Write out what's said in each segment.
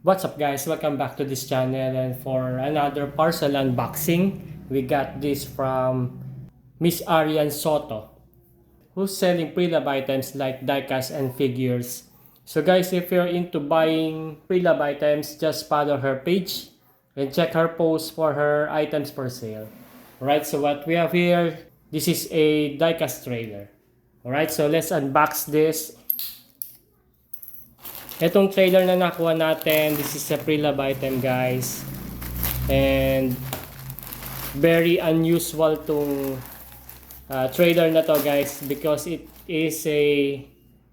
What's up guys, welcome back to this channel, and for another parcel unboxing, we got this from Miss Arian Soto, who's selling pre-love items like diecast and figures. So guys, if you're into buying pre-love items, just follow her page and check her posts for her items for sale. Alright, so what we have here, this is a diecast trailer. Alright, so let's unbox this. Itong trailer na nakuha natin, this is a pre-love item guys. And very unusual tong trailer na to guys, because it is a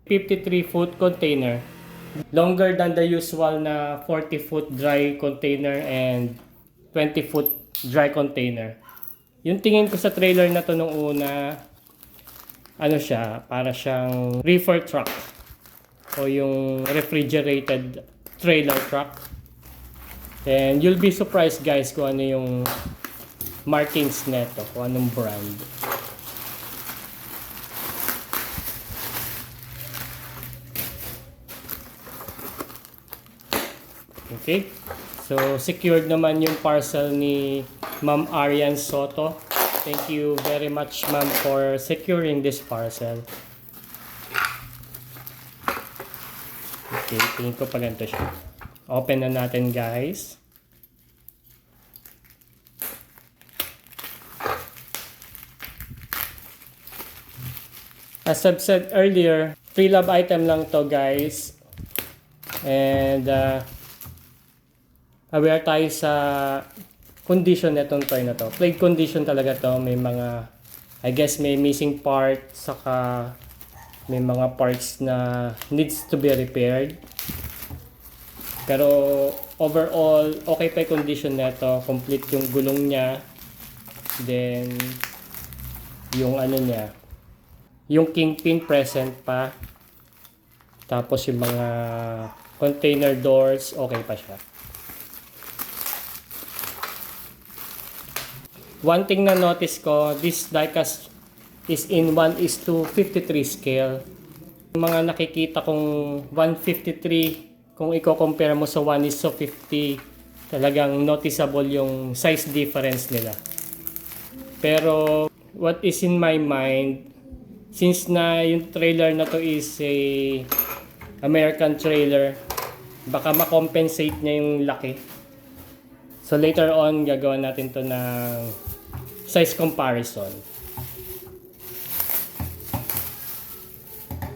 53-foot container. Longer than the usual na 40-foot dry container and 20-foot dry container. Yung tingin ko sa trailer na to nung una, ano siya, para siyang reefer truck o yung refrigerated trailer truck. And you'll be surprised guys kung ano yung markings neto, kung anong brand. Okay, so secured naman yung parcel ni Ma'am Arian Soto. Thank you very much ma'am for securing this parcel. Okay, tingin ko pa ganito siya. Open na natin guys. As I've said earlier, pre-love item lang to guys. And aware tayo sa condition netong toy na to. Plague condition talaga to. May mga, I guess may missing part, saka may mga parts na needs to be repaired. Pero overall, okay pa yung condition nito. Complete yung gulong niya. Then, yung ano niya, yung kingpin present pa. Tapos yung mga container doors, okay pa siya. One thing na notice ko, this diecast is in 1:53 scale. Yung mga nakikita kong 153, kung i-compare mo sa 1:50, talagang noticeable yung size difference nila. Pero what is in my mind, since na yung trailer na to is a American trailer, baka ma-compensate niya yung laki. So later on, gagawa natin to ng size comparison.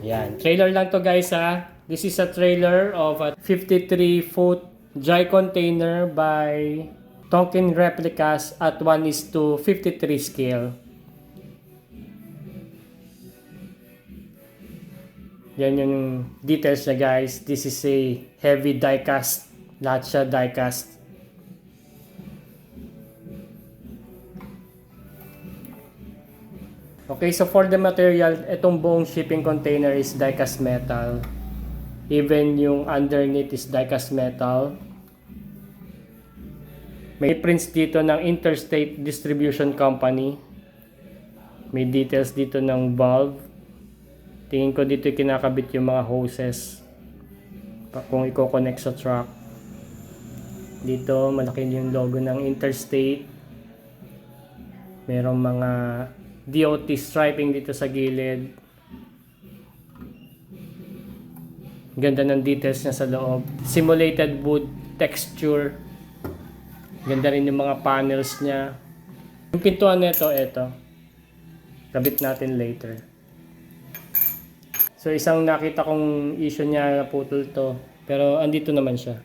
Yan, trailer lang to guys ha. This is a trailer of a 53-foot dry container by Tonkin Replicas at 1:53 scale. Yan yung details na guys. This is a heavy diecast. Lahat siya diecast. Okay, so for the material, itong buong shipping container is diecast metal. Even yung underneath is diecast metal. May prints dito ng Interstate Distribution Company. May details dito ng valve. Tingin ko dito kinakabit yung mga hoses kung i-connect sa truck. Dito malaki yung logo ng Interstate. Merong mga DOT striping dito sa gilid. Ganda ng details niya sa loob. Simulated wood texture. Ganda rin yung mga panels niya. Yung pintuan nito, ito. Kabit natin later. So isang nakita kong issue niya, naputol to. Pero andito naman siya.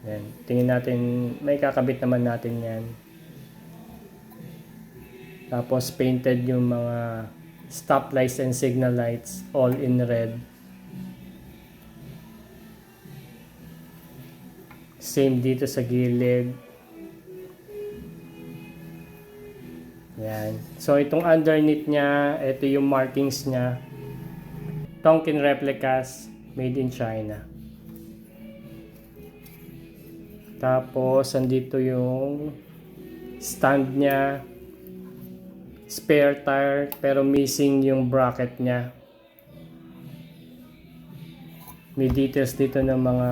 Yan. Tingin natin, may kakabit naman natin yan. Tapos painted yung mga stop lights and signal lights, all in red. Same dito sa gilid. Yan. So itong underneath niya, ito yung markings niya. Tonkin Replicas, made in China. Tapos andito yung stand niya. Spare tire, pero missing yung bracket niya. May details dito ng mga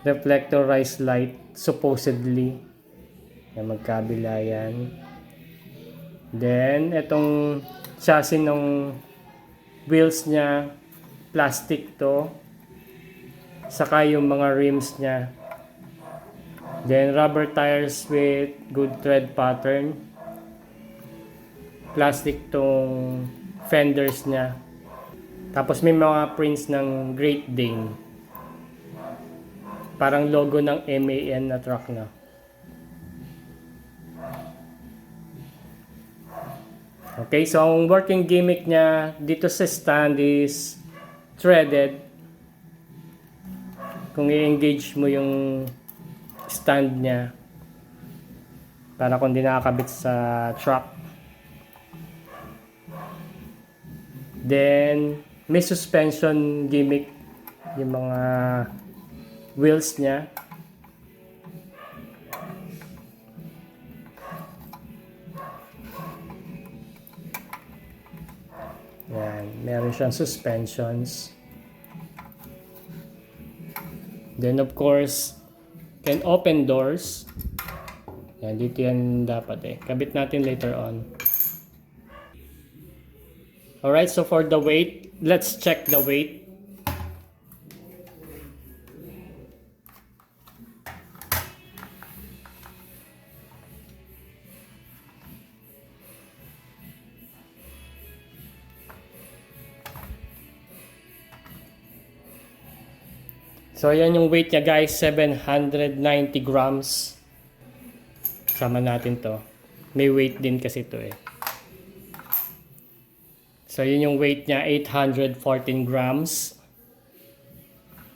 reflectorized light supposedly. Yan, magkabila yan. Then itong chassis ng wheels niya, plastic to. Saka yung mga rims niya. Then rubber tires with good tread pattern. Plastic tong fenders niya. Tapos may mga prints ng Great Dane. Parang logo ng MAN na truck na. Okay, so ang working gimmick niya dito sa stand is threaded. Kung i-engage mo yung stand niya para kung di nakakabit sa truck. Then may suspension gimmick yung mga wheels niya. Yan, meron siyang suspensions. Then of course, can open doors. Yan, dito yan dapat eh. Kabit natin later on. Alright, so for the weight, let's check the weight. So yan yung weight niya guys, 790 grams. Sama natin to. May weight din kasi to eh. So yun yung weight niya, 814 grams.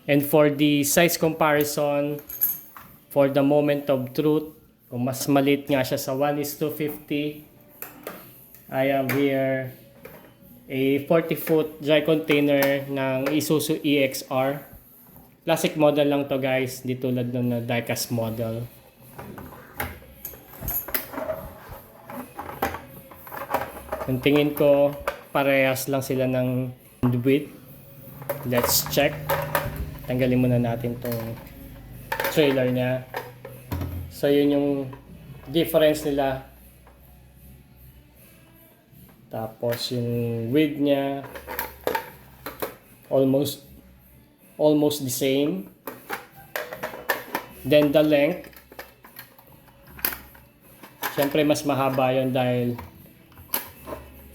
And for the size comparison, for the moment of truth, kung mas maliit nga siya sa 1:50, I have here a 40-foot dry container ng Isuzu EXR. Classic model lang to guys, di tulad ng diecast model. Ang tingin ko, parehas lang sila ng width. Let's check. Tanggalin muna natin tong trailer niya. So yun yung difference nila. Tapos yung width niya, almost the same. Then the length, syempre mas mahaba yon dahil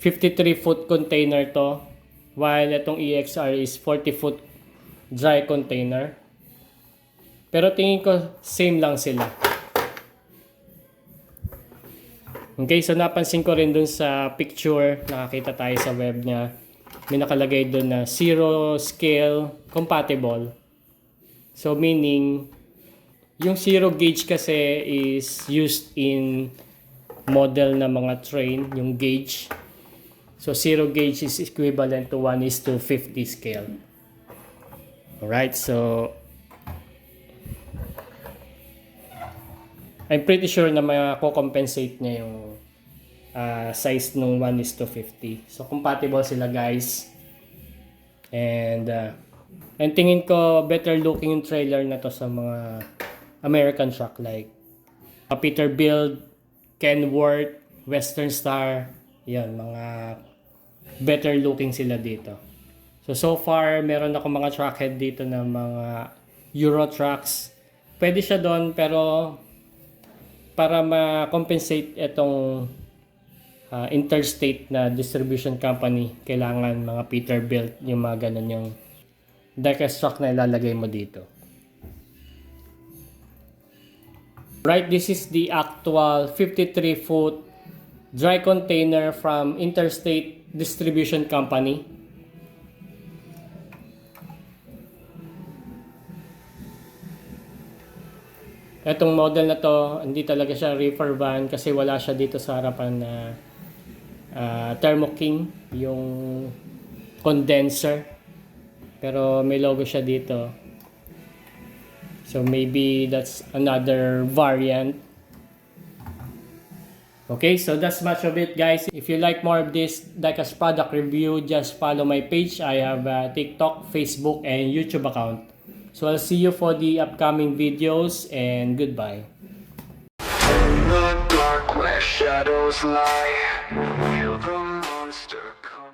53-foot container to, while itong EXR is 40-foot dry container. Pero tingin ko same lang sila. Okay, so napansin ko rin dun sa picture, nakakita tayo sa web niya, may nakalagay doon na 0 scale compatible. So meaning, yung 0 gauge kasi is used in model na mga train, yung gauge. So 0 gauge is equivalent to 1:50 scale. Alright, so I'm pretty sure na mako-compensate niya yung size nung 1:50. So compatible sila guys. And tingin ko better looking yung trailer na to sa mga American truck like Peterbilt, Kenworth, Western Star. Yan, mga better looking sila dito. So far meron ako mga truckhead dito na mga Euro trucks. Pwede siya doon pero para ma-compensate itong interstate na distribution company, kailangan mga Peterbilt, yung mga ganun yung diecast truck na ilalagay mo dito. Right, this is the actual 53-foot dry container from Interstate Distribution Company. Etong model na to, hindi talaga siya reefer van kasi wala siya dito sa harapan na Thermo King, yung condenser. Pero may logo siya dito. So maybe that's another variant. Okay, so that's much of it guys. If you like more of this diecast product review, just follow my page. I have a TikTok, Facebook, and YouTube account. So I'll see you for the upcoming videos, and goodbye. In the dark where shadows lie, feel the monster come.